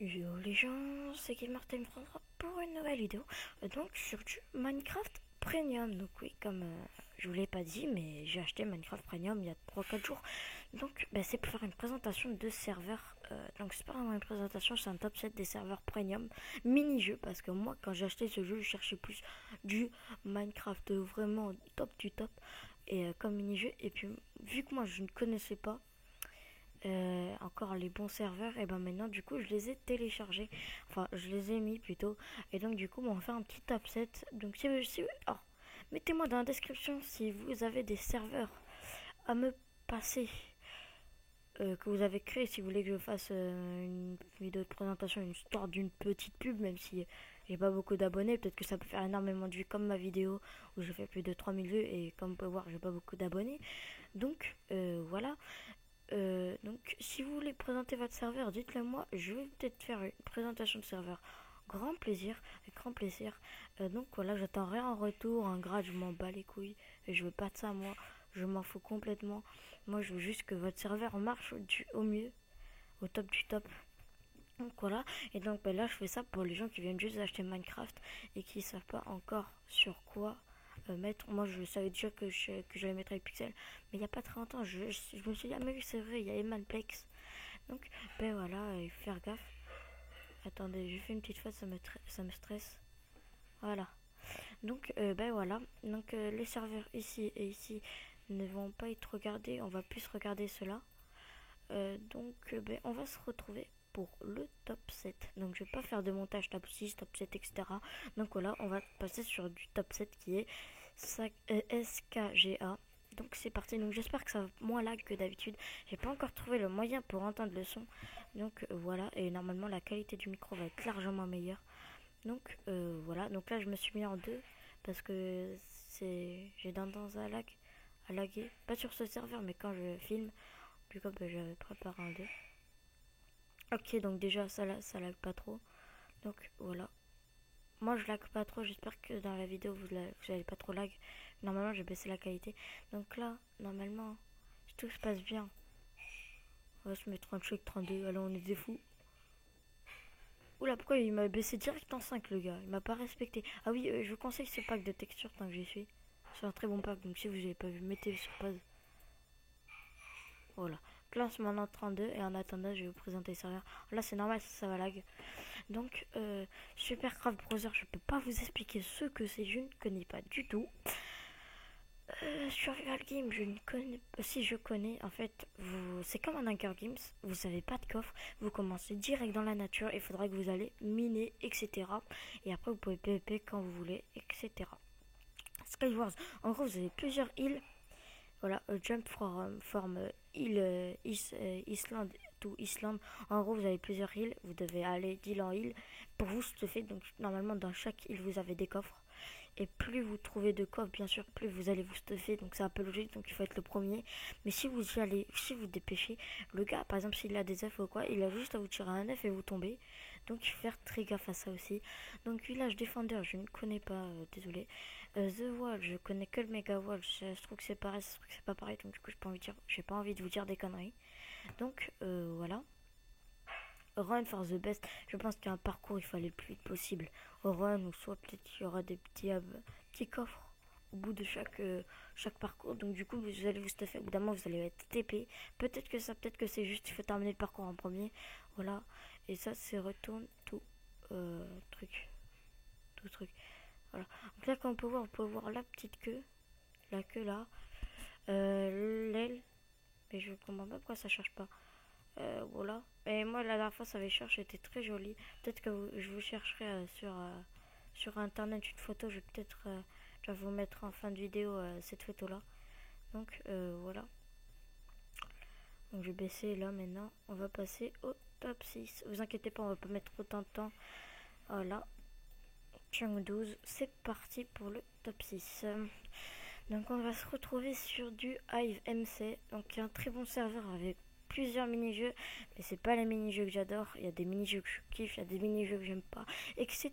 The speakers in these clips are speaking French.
Yo les gens, c'est Gamertime prendra pour une nouvelle vidéo, donc sur du Minecraft Premium. Donc oui, comme je vous l'ai pas dit, mais j'ai acheté Minecraft Premium il y a 3 4 jours. Donc c'est pour faire une présentation de serveurs. Donc c'est pas vraiment une présentation, c'est un top 7 des serveurs Premium mini-jeux. Parce que moi quand j'ai acheté ce jeu, je cherchais plus du Minecraft vraiment top du top. Et comme mini-jeu, et puis vu que moi je ne connaissais pas encore les bons serveurs, et ben maintenant du coup je les ai téléchargés, enfin je les ai mis plutôt, et donc du coup on va faire un petit top 7. Donc alors, mettez-moi dans la description si vous avez des serveurs à me passer, que vous avez créé, si vous voulez que je fasse une vidéo de présentation, une histoire d'une petite pub, même si j'ai pas beaucoup d'abonnés, peut-être que ça peut faire énormément de vues comme ma vidéo où j'ai fait plus de 3000 vues, et comme vous pouvez voir j'ai pas beaucoup d'abonnés. Donc voilà. Donc, si vous voulez présenter votre serveur, dites-le moi. Je vais peut-être faire une présentation de serveur. Grand plaisir, avec grand plaisir. Donc voilà, j'attends rien en retour. Un grade, je m'en bats les couilles. Et je veux pas de ça, moi. Je m'en fous complètement. Moi, je veux juste que votre serveur marche au mieux, au top du top. Donc voilà. Et donc là, je fais ça pour les gens qui viennent juste acheter Minecraft et qui savent pas encore sur quoi mettre. Moi, je savais déjà que j'allais mettre avec Pixel, mais il n'y a pas très longtemps, je me suis dit, ah mais oui, c'est vrai, il y a Emanplex. Donc, voilà, il faut faire gaffe. Attendez, j'ai fait une petite faute, ça me stresse. Voilà. Donc, voilà. Donc, les serveurs ici et ici ne vont pas être regardés, on va plus regarder cela. Donc, on va se retrouver pour le top 7. Donc, je vais pas faire de montage top 6, top 7, etc. Donc, voilà, on va passer sur du top 7 qui est SKGA. Donc, c'est parti. Donc, j'espère que ça va moins lag que d'habitude. J'ai pas encore trouvé le moyen pour entendre le son. Donc, voilà. Et normalement, la qualité du micro va être largement meilleure. Donc, voilà. Donc, là, je me suis mis en 2 parce que j'ai tendance à laguer. Pas sur ce serveur, mais quand je filme. Puis comme j'avais préparé un 2. Ok, donc déjà ça lag pas trop. Donc voilà. Moi je lag pas trop, j'espère que dans la vidéo vous n'allez pas trop lag. Normalement j'ai baissé la qualité. Donc là, normalement, si tout se passe bien, on va se mettre en check 32. Allez, on est des fous. Oula, pourquoi il m'a baissé direct en 5 le gars? Il m'a pas respecté. Ah oui, je vous conseille ce pack de texture tant que j'y suis. C'est un très bon pack, donc si vous n'avez pas vu, mettez sur pause. Voilà. Classe maintenant 32 et en attendant je vais vous présenter le serveur. Là c'est normal, ça va lag. Donc Supercraft Browser, je peux pas vous expliquer ce que c'est, je ne connais pas du tout. Survival Game, je ne connais pas. Si je connais, en fait, c'est comme un Hunger Games, vous savez pas de coffre, vous commencez direct dans la nature, il faudra que vous allez miner, etc. Et après vous pouvez PvP quand vous voulez, etc. Skywars, en gros vous avez plusieurs îles. Voilà, Jump from Island to Island. En gros, vous avez plusieurs îles. Vous devez aller d'île en île pour vous stuffer. Donc, normalement, dans chaque île, vous avez des coffres. Et plus vous trouvez de coffres, bien sûr, plus vous allez vous stuffer. Donc, c'est un peu logique. Donc, il faut être le premier. Mais si vous y allez, si vous dépêchez, le gars, par exemple, s'il a des œufs ou quoi, il a juste à vous tirer un œuf et vous tombez. Donc, il faut faire très gaffe à ça aussi. Donc, Village Defender, je ne connais pas, désolé. The Wall, je connais que le Mega Wall. Je trouve que c'est pareil, je trouve que c'est pas pareil. Donc, du coup, j'ai pas envie de vous dire des conneries. Donc, voilà. Run for the best. Je pense qu'il y a un parcours, il faut aller le plus vite possible. Au run, ou soit peut-être qu'il y aura des petits coffres au bout de chaque parcours. Donc, du coup, vous allez vous stuffer. Au bout d'un moment, vous allez être TP. Peut-être que c'est juste, il faut terminer le parcours en premier. Voilà. Et ça, c'est retourne tout truc. Tout truc. Voilà. Donc là, comme on peut voir la petite queue. La queue là. L'aile. Mais je comprends pas pourquoi ça cherche pas. Voilà. Et moi, la dernière fois, ça avait cherché, c'était très joli. Peut-être que je vous chercherai sur internet une photo. Je vais vous mettre en fin de vidéo cette photo là. Donc voilà. Donc je vais baisser là maintenant. On va passer au top 6. Vous inquiétez pas, on va pas mettre autant de temps. Voilà. Chung 12, c'est parti pour le top 6. Donc on va se retrouver sur du Hive MC. Donc un très bon serveur avec plusieurs mini-jeux. Mais c'est pas les mini-jeux que j'adore. Il y a des mini-jeux que je kiffe, il y a des mini-jeux que j'aime pas, etc.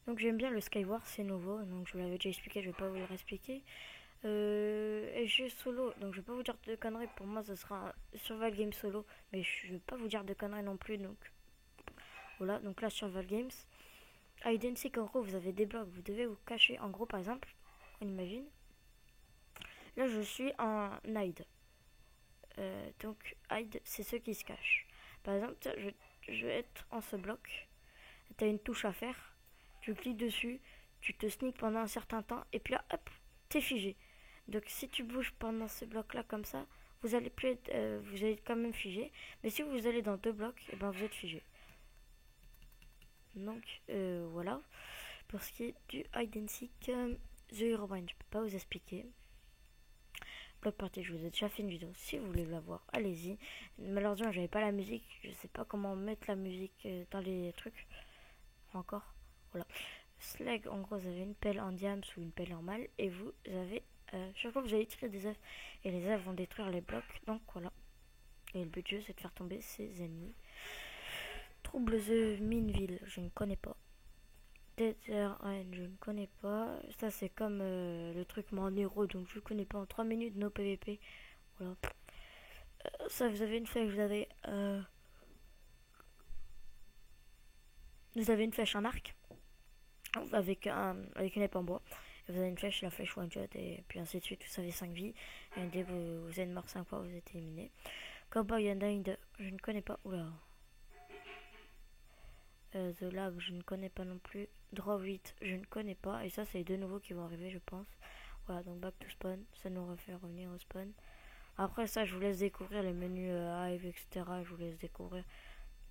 Donc j'aime bien le Skyward, c'est nouveau. Donc je vous l'avais déjà expliqué, je vais pas vous le réexpliquer. Et j'ai solo, donc je vais pas vous dire de conneries. Pour moi, ce sera un survival game solo, mais je vais pas vous dire de conneries non plus. Donc voilà, donc là, survival games. Hide and seek, en gros, vous avez des blocs, vous devez vous cacher. En gros, par exemple, on imagine. Là, je suis en hide. Donc hide, c'est ceux qui se cachent. Par exemple, je vais être en ce bloc. Tu as une touche à faire. Tu cliques dessus, tu te sneak pendant un certain temps, et puis là, hop, t'es figé. Donc si tu bouges pendant ce bloc-là comme ça, vous allez plus être, vous allez quand même figé. Mais si vous allez dans deux blocs, et ben vous êtes figé. Donc voilà. Pour ce qui est du hide and seek, The Herobrine, je peux pas vous expliquer. Block Party, je vous ai déjà fait une vidéo. Si vous voulez la voir, allez-y. Malheureusement, j'avais pas la musique. Je sais pas comment mettre la musique dans les trucs. Encore. Voilà. Slag, en gros, vous avez une pelle en diams ou une pelle normale. Et vous avez. Chaque fois, vous allez tirer des œufs. Et les œufs vont détruire les blocs. Donc voilà. Et le but du jeu, c'est de faire tomber ses ennemis. Trouble the Mineville, je ne connais pas. Deadline, je ne connais pas. Ça, c'est comme le truc mon héros, donc je ne connais pas. En 3 minutes, no PVP. Voilà. Ça, vous avez une flèche, vous avez une flèche en arc avec une épée en bois. Et vous avez une flèche, la flèche one shot, et puis ainsi de suite. Vous avez 5 vies. Et dès que vous êtes mort 5 fois, vous êtes éliminé. Cowboy Undying, je ne connais pas. Oula. The Lab, je ne connais pas non plus. Draw 8, je ne connais pas. Et ça, c'est les deux nouveaux qui vont arriver, je pense. Voilà, donc back to spawn. Ça nous refait revenir au spawn. Après ça, je vous laisse découvrir les menus Hive, etc. Je vous laisse découvrir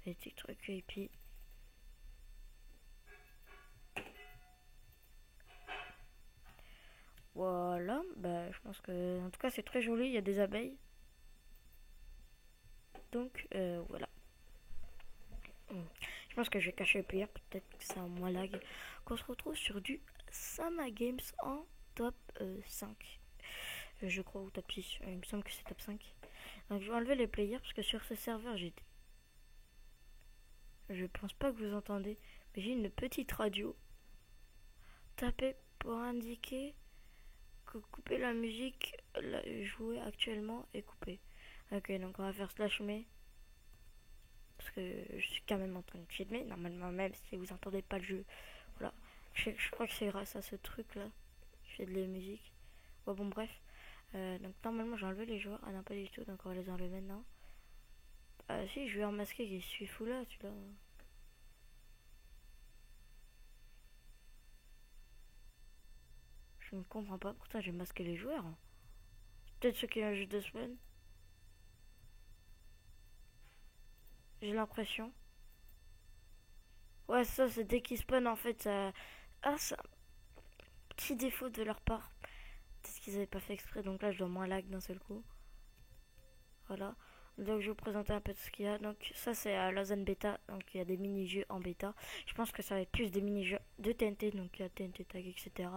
les petits trucs. Et puis voilà, bah, je pense que en tout cas c'est très joli, il y a des abeilles. Donc voilà. Je pense que je vais cacher le player, peut-être que c'est un moins lag. Qu'on se retrouve sur du Sama Games en top 5. Je crois, ou top 6, il me semble que c'est top 5. Donc je vais enlever les players parce que sur ce serveur j'ai... Je pense pas que vous entendez, mais j'ai une petite radio. Tapez pour indiquer que couper la musique jouée actuellement est coupée. Ok, donc on va faire slash me. Parce que je suis quand même en train de filmer. Normalement, même si vous entendez pas le jeu. Voilà. Je crois que c'est grâce à ce truc là. Je fais de la musique. Ouais, bon, bref. Donc normalement, j'ai enlevé les joueurs. Ah non, pas du tout. Donc on va les enlever maintenant. Ah si, je vais remasquer qui suis fou là, celui-là. Je ne comprends pas. Pourtant, j'ai masqué les joueurs. Peut-être ceux qui ont juste 2 semaines. J'ai l'impression. Ouais, ça, c'est dès qu'ils spawn, en fait, ça... Ah, c'est un petit défaut de leur part. Peut-être qu'ils avaient pas fait exprès, donc là, je dois moins lag d'un seul coup. Voilà. Donc, je vais vous présenter un peu de ce qu'il y a. Donc, ça, c'est à la zone bêta. Donc, il y a des mini-jeux en bêta. Je pense que ça va être plus des mini-jeux de TNT. Donc, il y a TNT Tag, etc.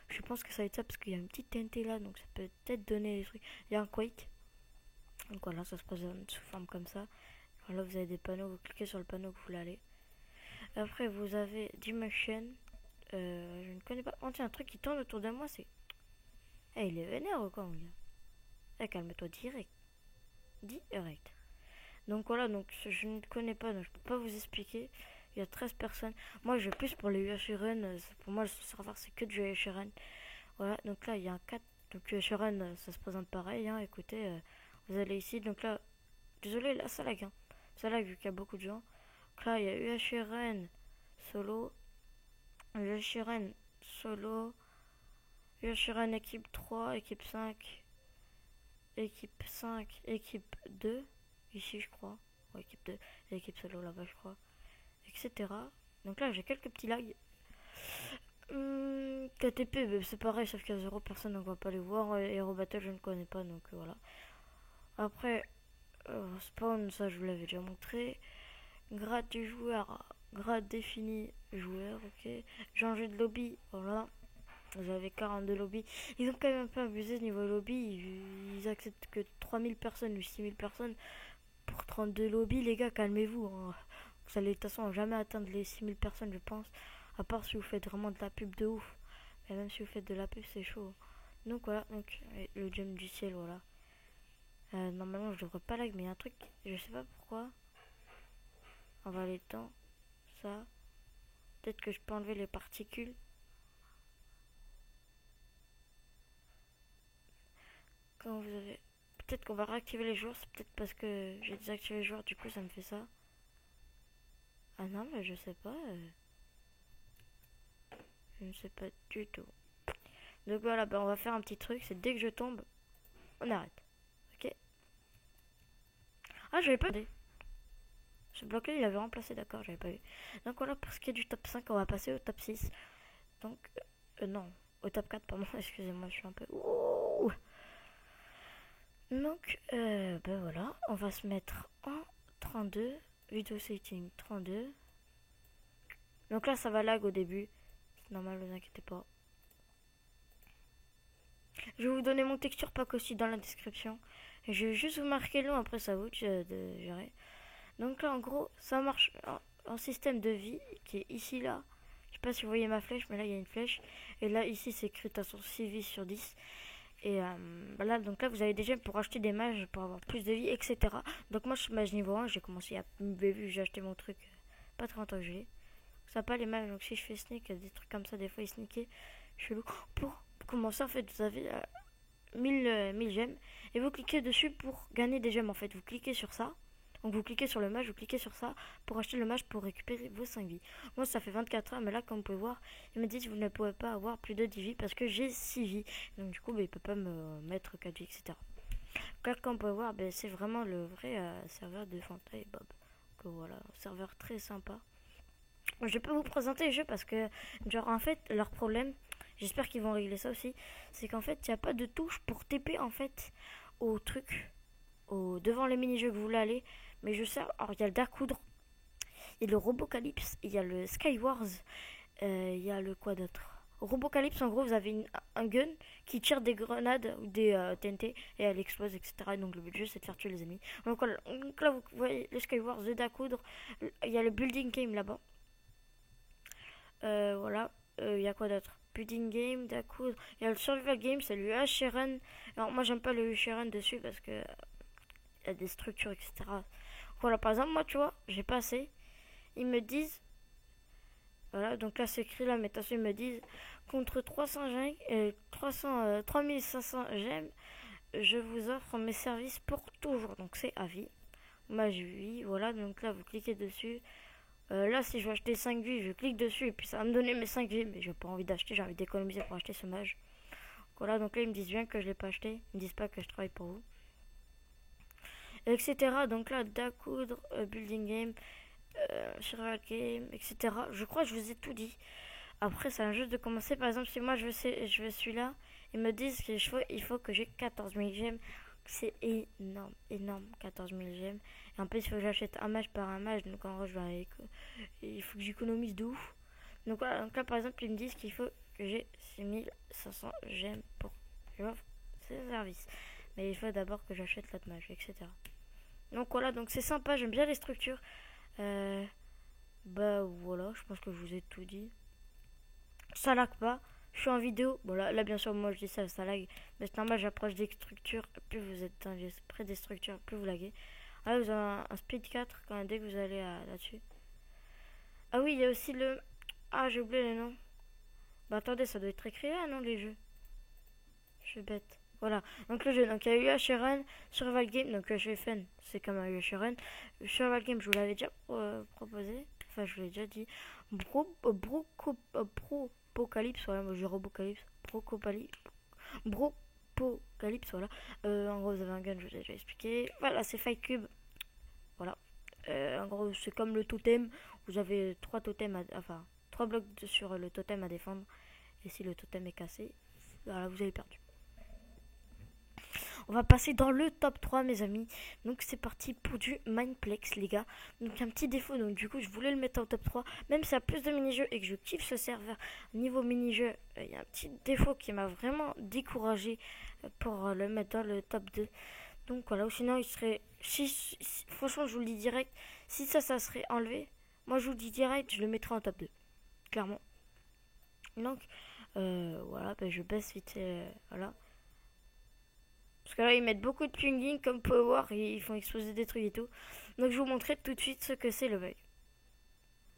Je pense que ça va être ça parce qu'il y a une petite TNT là. Donc, ça peut peut-être donner des trucs. Il y a un Quake. Donc, voilà, ça se présente sous forme comme ça. Voilà, vous avez des panneaux. Vous cliquez sur le panneau que vous voulez aller. Après, vous avez Dimension. Je ne connais pas. Oh, tiens, un truc qui tourne autour de moi, c'est. Eh, il est vénère ou quoi, mon gars? Eh, calme-toi direct. Direct. Donc voilà, donc je ne connais pas, donc je peux pas vous expliquer. Il y a 13 personnes. Moi, je vais plus pour les UH Run. Pour moi, le serveur, c'est que du UH Run. Voilà, donc là, il y a un 4. Donc UH Run, ça se présente pareil. Hein. Écoutez, vous allez ici. Donc là, désolé, là, ça lag. Hein. Ça lag vu qu'il y a beaucoup de gens. Donc là, il y a UH Run solo. UH Run solo. UH Run équipe 3, équipe 5. Équipe 5, équipe 2. Ici, je crois. Ouais, équipe 2. Et équipe solo là-bas, je crois. Etc. Donc là, j'ai quelques petits lags. KTP, c'est pareil, sauf qu'il y a 0 personne, donc on va pas les voir. Hero Battle, je ne connais pas, donc voilà. Après, spawn, ça je vous l'avais déjà montré. Grade du joueur, grade défini, joueur, ok. Changer de lobby, voilà. Vous avez 42 lobbies. Ils ont quand même un peu abusé ce niveau lobby. Ils acceptent que 3000 personnes ou 6000 personnes pour 32 lobbies. Les gars, calmez-vous. Hein. Vous allez de toute façon jamais atteindre les 6000 personnes, je pense. À part si vous faites vraiment de la pub de ouf. Mais même si vous faites de la pub, c'est chaud. Donc voilà, donc le jump du ciel, voilà. Normalement je devrais pas lag, mais il y a un truc, je sais pas pourquoi. On va aller dans ça. Peut-être que je peux enlever les particules. Quand vous avez... Peut-être qu'on va réactiver les joueurs, c'est peut-être parce que j'ai désactivé les joueurs, du coup ça me fait ça. Ah non, mais je sais pas. Je ne sais pas du tout. Donc voilà, on va faire un petit truc, c'est dès que je tombe, on arrête. Ok. Ah, j'avais pas vu. Ce bloc-là, il avait remplacé, d'accord, j'avais pas vu. Donc voilà, pour ce qui est du top 5, on va passer au top 6. Donc, non, au top 4, pardon, excusez-moi, je suis un peu... Ouh. Donc, ben voilà, on va se mettre en 32, vidéo setting 32. Donc là, ça va lag au début, c'est normal, ne vous inquiétez pas. Je vais vous donner mon texture pack aussi dans la description. Je vais juste vous marquer le nom, après ça vous de gérer. Donc là, en gros, ça marche en système de vie qui est ici, là. Je sais pas si vous voyez ma flèche, mais là, il y a une flèche. Et là, ici, c'est écrit à son 6 vies sur 10. Et voilà, donc là, vous avez déjà pour acheter des mages, pour avoir plus de vie, etc. Donc moi, je suis mage niveau 1, j'ai commencé à... Vu, j'ai acheté mon truc pas très longtemps que j'ai. Ça pas les mages, donc si je fais sneak, des trucs comme ça, des fois, ils sneakaient. Chelou. Pour commencer, en fait, vous avez 1000 gemmes. Et vous cliquez dessus pour gagner des gemmes, en fait. Vous cliquez sur ça. Donc vous cliquez sur le mage, vous cliquez sur ça pour acheter le mage pour récupérer vos 5 vies. Moi ça fait 24 heures, mais là comme vous pouvez voir, il me dit que vous ne pouvez pas avoir plus de 10 vies parce que j'ai 6 vies. Donc du coup, il ne peut pas me mettre 4 vies, etc. Donc, comme vous pouvez voir, c'est vraiment le vrai serveur de Fanta et Bob. Donc voilà, serveur très sympa. Je peux vous présenter le jeu parce que, genre en fait, leur problème, j'espère qu'ils vont régler ça aussi, c'est qu'en fait, il n'y a pas de touche pour TP en fait au truc, devant les mini-jeux que vous voulez aller. Mais je sais, alors il y a le Darkoudre, il y a le Robocalypse, il y a le Skywars, il y a le quoi d'autre. Au Robocalypse, en gros, vous avez un gun qui tire des grenades ou des TNT et elle explose, etc. Donc le but du jeu, c'est de faire tuer les ennemis. Donc là, vous voyez le Skywars, le Darkoudre, il y a le Building Game là-bas. Voilà, il y a quoi d'autre? Building Game, Darkoudre, il y a le Survival Game, c'est le Run. Alors moi, j'aime pas le Run dessus parce que il y a des structures, etc. Voilà, par exemple, moi, tu vois, j'ai passé. Ils me disent, voilà, donc là, c'est écrit là, mais attention, ils me disent, contre 300 gemmes, 3500 gemmes, je vous offre mes services pour toujours. Donc, c'est à vie. Moi, j'ai oui, voilà, donc là, vous cliquez dessus. Là, si je veux acheter 5 vies, je clique dessus et puis ça va me donner mes 5 vies, mais j'ai pas envie d'acheter, j'ai envie d'économiser pour acheter ce mage. Voilà, donc là, ils me disent bien que je l'ai pas acheté. Ils me disent pas que je travaille pour vous. Etc. Donc là, Darkoudre, Building Game, Survival Game, etc. Je crois que je vous ai tout dit. Après, ça vient juste de commencer. Par exemple, si moi je veux celui-là, ils me disent qu'il faut que j'ai 14 000 gemmes. C'est énorme, énorme, 14 000 gemmes. Et en plus, il faut que j'achète un mage par un mage. Donc en gros, il faut que j'économise de ouf. Donc voilà, donc là par exemple, ils me disent qu'il faut que j'ai 6500 gemmes pour ces services. Mais il faut d'abord que j'achète l'autre mage, etc. Donc voilà, donc c'est sympa, j'aime bien les structures. Bah voilà, je pense que je vous ai tout dit. Ça lag pas, je suis en vidéo. Bon là bien sûr, moi je dis ça, ça lag. Mais c'est normal, j'approche des structures. Plus vous êtes près des structures, plus vous laguez. Là vous avez un speed 4 quand dès que vous allez là-dessus. Ah oui, il y a aussi le... Ah, j'ai oublié le nom. Bah attendez, ça doit être écrit là, non, les jeux. Je suis bête. Voilà, donc le jeu, donc il y a eu Run, Survival Game, donc chez Fun, c'est comme un Run. Survival Game, je vous l'avais déjà proposé, enfin je vous l'ai déjà dit. Bropocalypse, voilà, moi j'ai Robocalypse, Bropocalypse, voilà. En gros, vous avez un gun, je vous ai déjà expliqué. Voilà, c'est Fight Cube, voilà. En gros, c'est comme le totem, vous avez 3 totems, enfin 3 blocs sur le totem à défendre. Et si le totem est cassé, voilà, vous avez perdu. On va passer dans le top 3 mes amis. Donc c'est parti pour du Mineplex les gars. Donc un petit défaut, donc du coup je voulais le mettre en top 3. Même s'il y a plus de mini-jeux et que je kiffe ce serveur niveau mini-jeux, il y a un petit défaut qui m'a vraiment découragé pour le mettre dans le top 2. Donc voilà, ou sinon il serait... franchement je vous le dis direct, si ça serait enlevé, moi je vous le dis direct, je le mettrais en top 2. Clairement. Donc Voilà, ben, je baisse vite, voilà. Parce que là, ils mettent beaucoup de plugins, comme vous pouvez voir, et ils font exploser des trucs et tout. Donc, je vous montrerai tout de suite ce que c'est le bug.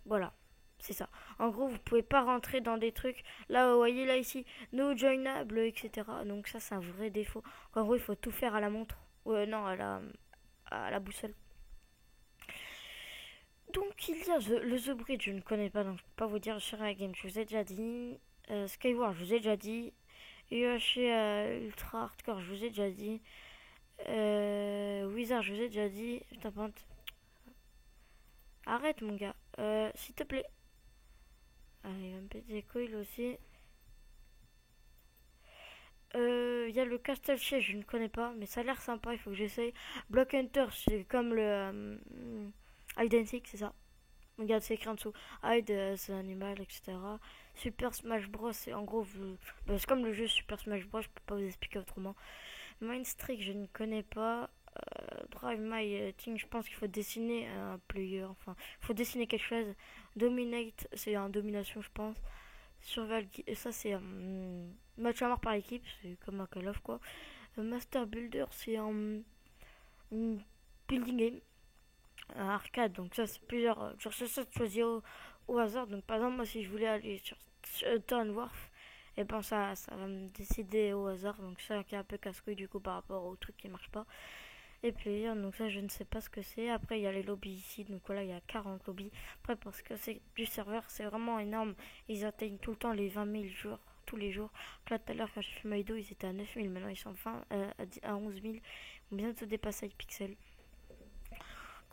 Voilà, c'est ça. En gros, vous pouvez pas rentrer dans des trucs. Là, vous voyez là ici, no joinable, etc. Donc ça, c'est un vrai défaut. En gros, il faut tout faire à la montre. Non, à la boussole. Donc il y a le The Bridge, je ne connais pas, donc je peux pas vous dire. Shira Game, je vous ai déjà dit. Skyward, je vous ai déjà dit. UHC Ultra Hardcore, je vous ai déjà dit. Wizard, je vous ai déjà dit. Putain, arrête mon gars, s'il te plaît. Ah, il va me péter les couilles aussi. Il y a le Castle Chase, je ne connais pas, mais ça a l'air sympa, il faut que j'essaye. Block Hunter, c'est comme le Hide and Seek, c'est ça. Regarde, c'est écrit en dessous. Hide the animal, etc. Super Smash Bros, c'est en gros, c'est comme le jeu Super Smash Bros, je peux pas vous expliquer autrement. Mind Streak, je ne connais pas. Drive My Thing, je pense qu'il faut dessiner un player, enfin, il faut dessiner quelque chose. Dominate, c'est un domination, je pense. Survival, et ça c'est un match à mort par équipe, c'est comme un Call of quoi. Master Builder, c'est un building game, un arcade, donc ça c'est plusieurs. Genre ça de choisir au hasard. Donc par exemple, moi si je voulais aller sur Town Wharf, et ben ça va me décider au hasard, donc ça qui est un peu casse-couille du coup par rapport au truc qui marche pas. Et player, donc ça je ne sais pas ce que c'est. Après il y a les lobbies ici, donc voilà il y a 40 lobbies. Après parce que c'est du serveur, c'est vraiment énorme. Ils atteignent tout le temps les 20 000 jours, tous les jours. Donc là tout à l'heure quand j'ai fait my do, ils étaient à 9 000, maintenant ils sont enfin à 11 000. Ils vont bientôt dépasser iPixel.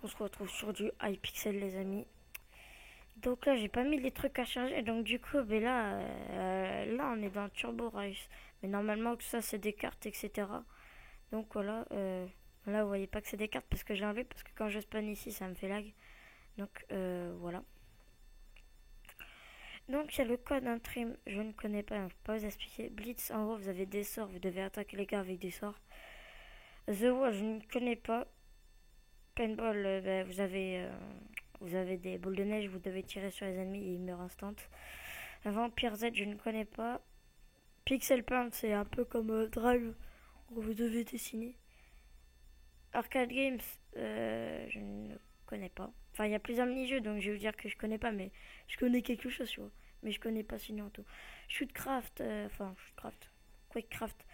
On se retrouve sur du iPixel les amis. Donc là j'ai pas mis les trucs à charger, donc du coup ben là on est dans Turbo Race. Mais normalement tout ça c'est des cartes etc. Donc voilà. Là, vous voyez pas que c'est des cartes parce que j'ai enlevé, parce que quand je spawn ici, ça me fait lag. Donc, voilà. Donc, il y a le code d'un trim, je ne connais pas, donc je peux pas vous expliquer. Blitz, en gros, vous avez des sorts, vous devez attaquer les gars avec des sorts. The Wall, je ne connais pas. Paintball, ben, vous avez des boules de neige, vous devez tirer sur les ennemis et ils meurent instant. Vampire Z, je ne connais pas. Pixel Paint, c'est un peu comme Drive, où vous devez dessiner. Arcade Games, je ne connais pas. Enfin, il y a plusieurs mini-jeux, donc je vais vous dire que je connais pas, mais je connais quelque chose, tu vois. Mais je connais pas sinon tout. Shootcraft, Shootcraft, Quakecraft,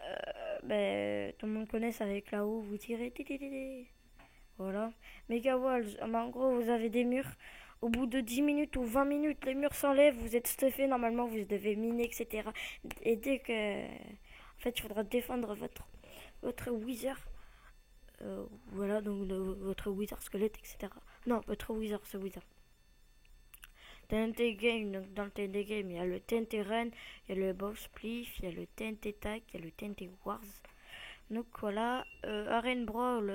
tout le monde connaît, c'est avec là où vous tirez. Voilà. Mega Walls, en gros, vous avez des murs. Au bout de 10 minutes ou 20 minutes, les murs s'enlèvent, vous êtes stuffé, normalement vous devez miner, etc. Et dès que. En fait, il faudra défendre votre Wither. Voilà, donc votre Wither squelette, etc. Non, votre Wither, ce Wither. TNT Game, donc dans le TNT Game, il y a le TNT Run, il y a le Boss Spliff, il y a le TNT Tag, il y a le TNT Wars. Donc voilà, Arène Brawl,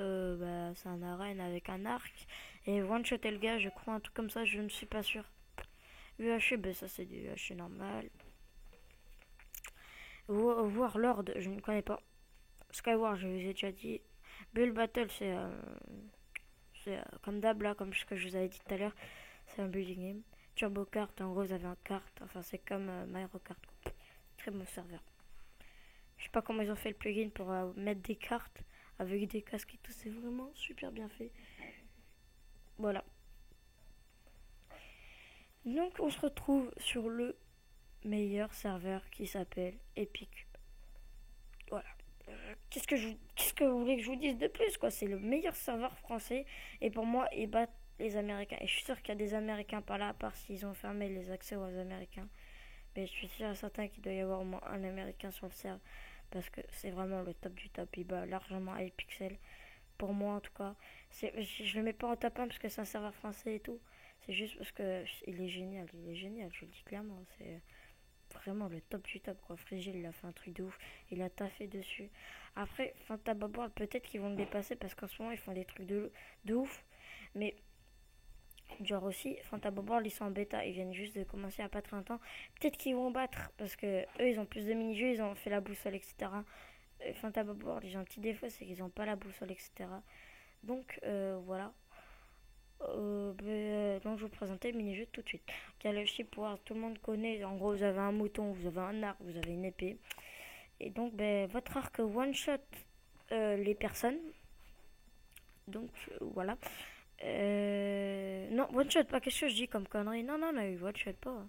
c'est un arène avec un arc. Et One Shot Elga, je crois, un truc comme ça, je ne suis pas sûr. UHC, ça c'est du UHC normal. Warlord, je ne connais pas. Skyward, je vous ai déjà dit. Bull Battle, c'est comme d'hab là, comme ce que je vous avais dit tout à l'heure. C'est un building game. Turbo Kart, en gros, vous avez un kart. Enfin, c'est comme Mario Kart. Très bon serveur. Je sais pas comment ils ont fait le plugin pour mettre des cartes avec des casques et tout. C'est vraiment super bien fait. Voilà. Donc, on se retrouve sur le meilleur serveur qui s'appelle Epic. Voilà. Qu'est-ce que vous voulez que je vous dise de plus quoi? C'est le meilleur serveur français et pour moi ils battent les Américains. Et je suis sûr qu'il y a des Américains par là, à part s'ils ont fermé les accès aux Américains. Mais je suis sûr et certain qu'il doit y avoir au moins un Américain sur le serveur parce que c'est vraiment le top du top. Il bat largement iPixel. Pour moi en tout cas. Je le mets pas en top 1 parce que c'est un serveur français et tout. C'est juste parce que il est génial. Il est génial, je le dis clairement. C'est vraiment le top du top quoi. Frigil il a fait un truc de ouf, il a taffé dessus. Après Fantababor peut-être qu'ils vont le dépasser parce qu'en ce moment ils font des trucs de ouf, mais genre aussi Fantababor ils sont en bêta, ils viennent juste de commencer à pas très longtemps, peut-être qu'ils vont battre parce que eux ils ont plus de mini-jeux, ils ont fait la boussole etc. Fantababor ils ont un petit défaut, c'est qu'ils ont pas la boussole etc. Donc voilà. donc je vais vous présenter le mini-jeu tout de suite. Il y a le ship war, tout le monde connaît. En gros, vous avez un mouton, vous avez un arc, vous avez une épée. Et donc, votre arc one-shot les personnes. Donc, voilà. Non, one-shot, pas qu'est-ce que je dis comme connerie. Non, one-shot pas.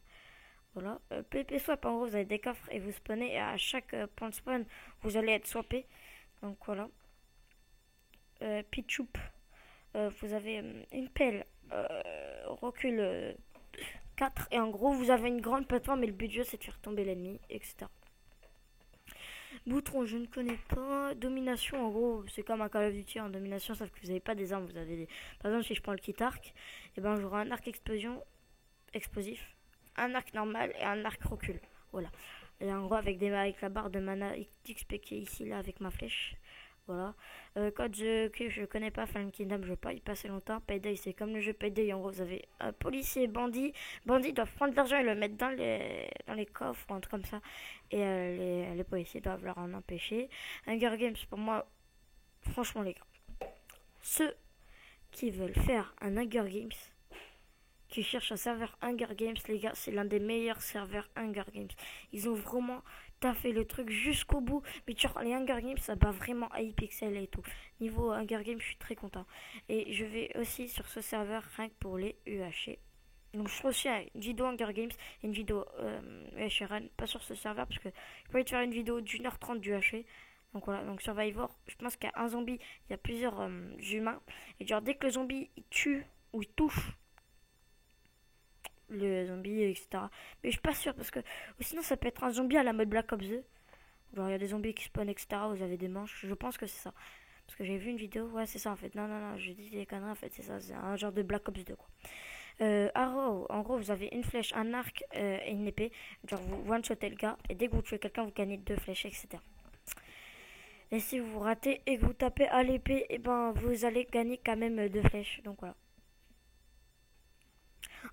Voilà. PP swap, en gros, vous avez des coffres et vous spawnez. Et à chaque point de spawn, vous allez être swappé. Donc, voilà. Pitchoup. Vous avez une pelle, recul 4 et en gros vous avez une grande plateforme et le but du jeu c'est de faire tomber l'ennemi, etc. Boutron je ne connais pas. Domination en gros c'est comme un Call of Duty en domination sauf que vous n'avez pas des armes, vous avez des... Par exemple si je prends le kit arc, et ben j'aurai un arc explosion explosif, un arc normal et un arc recul. Voilà. Et en gros avec la barre de mana XP qui est ici là avec ma flèche. Voilà. Code que je connais pas, Fallen Kingdom, je veux pas y passer longtemps. Payday, c'est comme le jeu Payday. En gros, vous avez un policier bandit. Bandit doivent prendre l'argent et le mettre dans les coffres ou un truc comme ça. Et les policiers doivent leur en empêcher. Hunger Games, pour moi, franchement, les gars, ceux qui veulent faire un Hunger Games, qui cherchent un serveur Hunger Games, les gars, c'est l'un des meilleurs serveurs Hunger Games. Ils ont vraiment taffé le truc jusqu'au bout. Mais genre, les Hunger Games, ça bat vraiment Hypixel et tout. Niveau Hunger Games, je suis très content. Et je vais aussi sur ce serveur rien que pour les UHC. Donc je ferai aussi une vidéo Hunger Games et une vidéo UHC Run. Pas sur ce serveur parce que je peux te faire une vidéo d'1h30 du UHC. Donc voilà, donc Survivor, je pense qu'il y a un zombie, il y a plusieurs humains. Et genre dès que le zombie il tue ou il touche le zombie, etc. Mais je suis pas sûr parce que sinon ça peut être un zombie à la mode Black Ops 2. Genre il y a des zombies qui spawnent, etc. Vous avez des manches. Je pense que c'est ça. Parce que j'ai vu une vidéo. Ouais, c'est ça en fait. Non, je dis des conneries en fait. C'est ça. C'est un genre de Black Ops 2 quoi. Arrow, en gros vous avez une flèche, un arc et une épée. Genre vous one-shotez le gars. Et dès que vous tuez quelqu'un, vous gagnez 2 flèches, etc. Et si vous ratez et que vous tapez à l'épée, et ben vous allez gagner quand même 2 flèches. Donc voilà.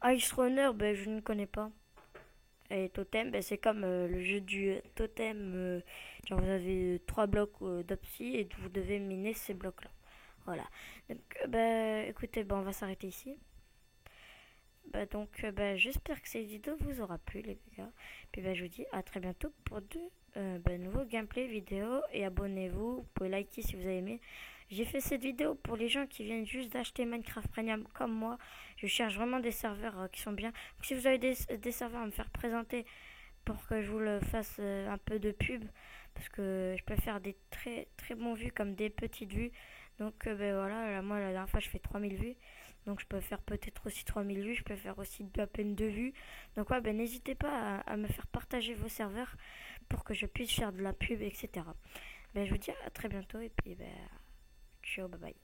Ice Runner, je ne connais pas. Et Totem, c'est comme le jeu du Totem. Genre vous avez 3 blocs d'opsi et vous devez miner ces blocs-là. Voilà. Donc, écoutez, on va s'arrêter ici. Donc, j'espère que cette vidéo vous aura plu, les gars. Puis, je vous dis à très bientôt pour de nouveaux gameplay vidéo. Et abonnez-vous. Vous pouvez liker si vous avez aimé. J'ai fait cette vidéo pour les gens qui viennent juste d'acheter Minecraft Premium comme moi. Je cherche vraiment des serveurs qui sont bien. Donc, si vous avez des serveurs à me faire présenter pour que je vous le fasse un peu de pub. Parce que je peux faire des très très bons vues comme des petites vues. Donc voilà, là, moi la dernière fois je fais 3000 vues. Donc je peux faire peut-être aussi 3000 vues. Je peux faire aussi à peine 2 vues. Donc ouais, n'hésitez pas à me faire partager vos serveurs pour que je puisse faire de la pub, etc. Je vous dis à très bientôt et puis ciao, bye bye.